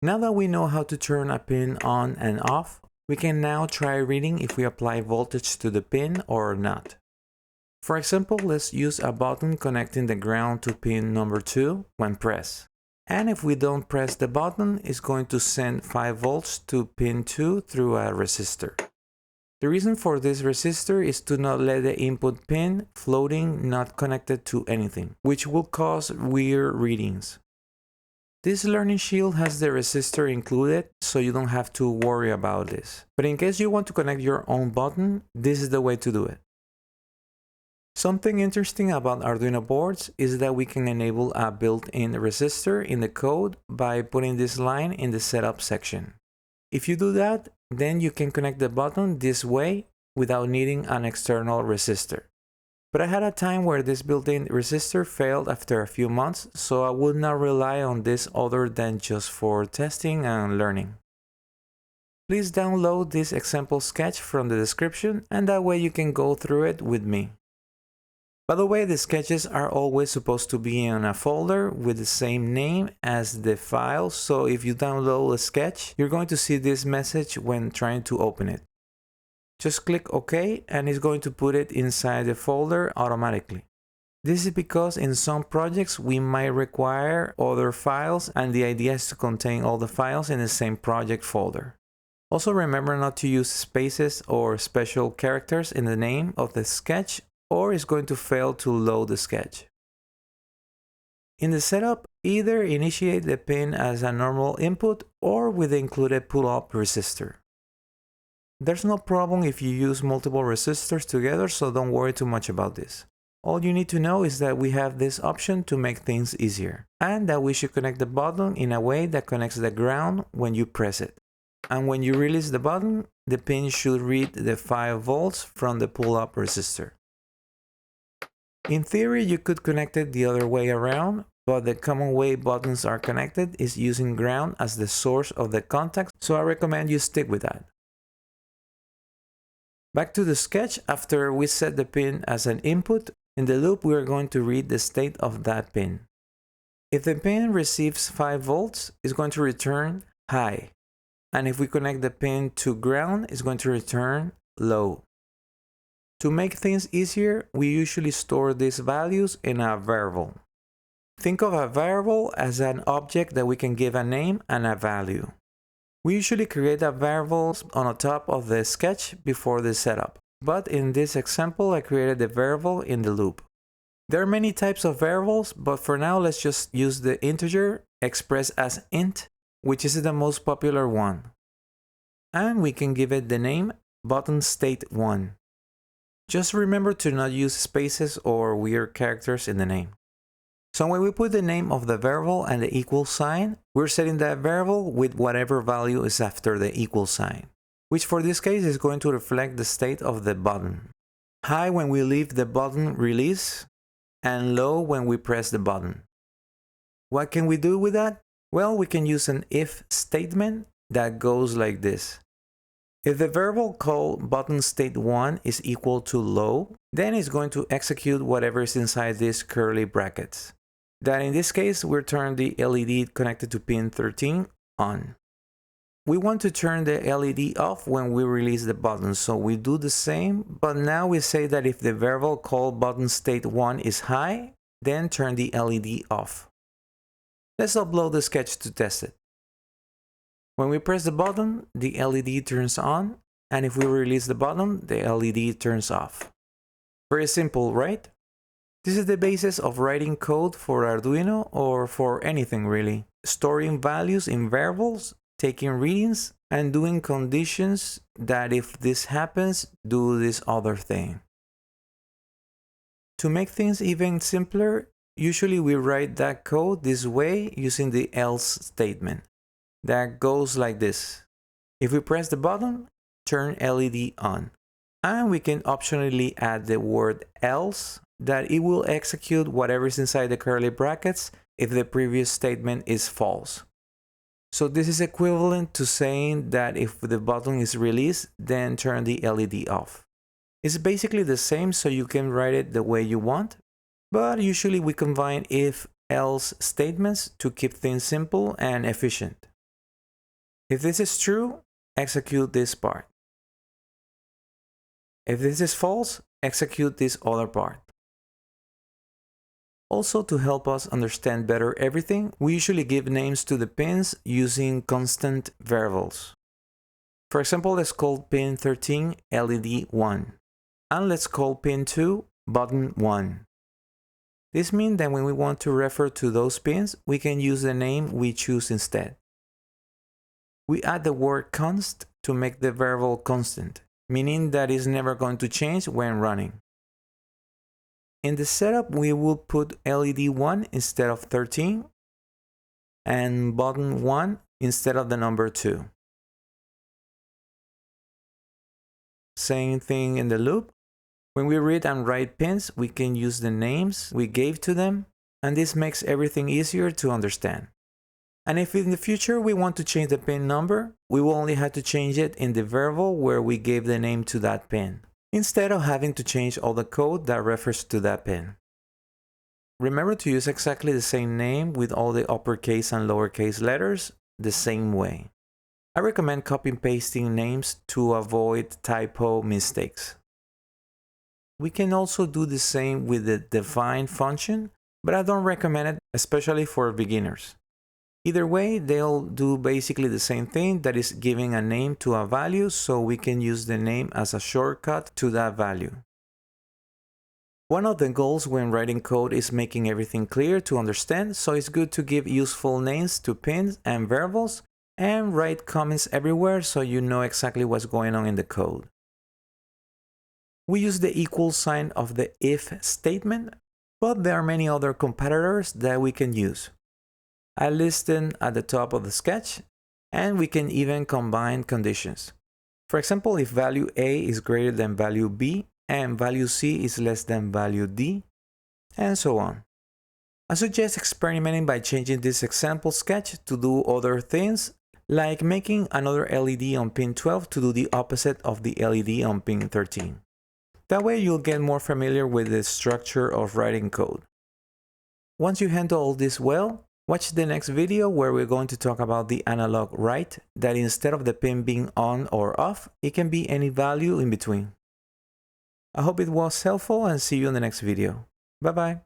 Now that we know how to turn a pin on and off, we can now try reading if we apply voltage to the pin or not. For example, let's use a button connecting the ground to pin number 2 when pressed. And if we don't press the button, it's going to send 5 volts to pin 2 through a resistor. The reason for this resistor is to not let the input pin floating not connected to anything, which will cause weird readings. This learning shield has the resistor included, so you don't have to worry about this. But in case you want to connect your own button, this is the way to do it. Something interesting about Arduino boards is that we can enable a built-in resistor in the code by putting this line in the setup section. If you do that, then you can connect the button this way without needing an external resistor. But I had a time where this built-in resistor failed after a few months, so I would not rely on this other than just for testing and learning. Please download this example sketch from the description, and that way you can go through it with me. By the way, the sketches are always supposed to be in a folder with the same name as the file, so if you download a sketch, you're going to see this message when trying to open it. Just click OK and it's going to put it inside the folder automatically. This is because in some projects we might require other files, and the idea is to contain all the files in the same project folder. Also remember not to use spaces or special characters in the name of the sketch, or it's going to fail to load the sketch. In the setup, either initiate the pin as a normal input or with the included pull-up resistor. There's no problem if you use multiple resistors together, so don't worry too much about this. All you need to know is that we have this option to make things easier, and that we should connect the button in a way that connects the ground when you press it. And when you release the button, the pin should read the 5 volts from the pull-up resistor. In theory, you could connect it the other way around, but the common way buttons are connected is using ground as the source of the contact, so I recommend you stick with that. Back to the sketch, after we set the pin as an input, in the loop we are going to read the state of that pin. If the pin receives 5 volts, it's going to return high. And if we connect the pin to ground, it's going to return low. To make things easier, we usually store these values in a variable. Think of a variable as an object that we can give a name and a value. We usually create a variable on the top of the sketch before the setup, but in this example I created the variable in the loop. There are many types of variables, but for now let's just use the integer expressed as int, which is the most popular one. And we can give it the name button state1. Just remember to not use spaces or weird characters in the name. So when we put the name of the variable and the equal sign, we're setting that variable with whatever value is after the equal sign, which for this case is going to reflect the state of the button. High when we leave the button release, and low when we press the button. What can we do with that? Well, we can use an if statement that goes like this. If the variable called button state1 is equal to low, then it's going to execute whatever is inside these curly brackets. That in this case, we'll turn the LED connected to pin 13 on. We want to turn the LED off when we release the button, so we do the same, but now we say that if the variable called button state1 is high, then turn the LED off. Let's upload the sketch to test it. When we press the button, the LED turns on, and if we release the button, the LED turns off. Very simple, right? This is the basis of writing code for Arduino or for anything really. Storing values in variables, taking readings, and doing conditions that if this happens, do this other thing. To make things even simpler, usually we write that code this way using the else statement. That goes like this. If we press the button, turn LED on. And we can optionally add the word else, that it will execute whatever is inside the curly brackets if the previous statement is false. So this is equivalent to saying that if the button is released, then turn the LED off. It's basically the same, so you can write it the way you want, but usually we combine if-else statements to keep things simple and efficient. If this is true, execute this part. If this is false, execute this other part. Also, to help us understand better everything, we usually give names to the pins using constant variables. For example, let's call pin 13 LED 1, and let's call pin 2 button 1. This means that when we want to refer to those pins, we can use the name we choose instead. We add the word const to make the variable constant, meaning that it's never going to change when running. In the setup, we will put LED 1 instead of 13 and button 1 instead of the number 2. Same thing in the loop. When we read and write pins, we can use the names we gave to them, and this makes everything easier to understand. And if in the future we want to change the pin number, we will only have to change it in the variable where we gave the name to that pin, instead of having to change all the code that refers to that pin. Remember to use exactly the same name with all the uppercase and lowercase letters the same way. I recommend copy and pasting names to avoid typo mistakes. We can also do the same with the define function, but I don't recommend it, especially for beginners. Either way, they'll do basically the same thing, that is giving a name to a value so we can use the name as a shortcut to that value. One of the goals when writing code is making everything clear to understand, so it's good to give useful names to pins and variables and write comments everywhere so you know exactly what's going on in the code. We use the equal sign of the if statement, but there are many other comparators that we can use. I list them at the top of the sketch, and we can even combine conditions. For example, if value A is greater than value B and value C is less than value D, and so on. I suggest experimenting by changing this example sketch to do other things, like making another LED on pin 12 to do the opposite of the LED on pin 13. That way you'll get more familiar with the structure of writing code. Once you handle all this well, watch the next video where we're going to talk about the analog write, that instead of the pin being on or off, it can be any value in between. I hope it was helpful and see you in the next video. Bye bye.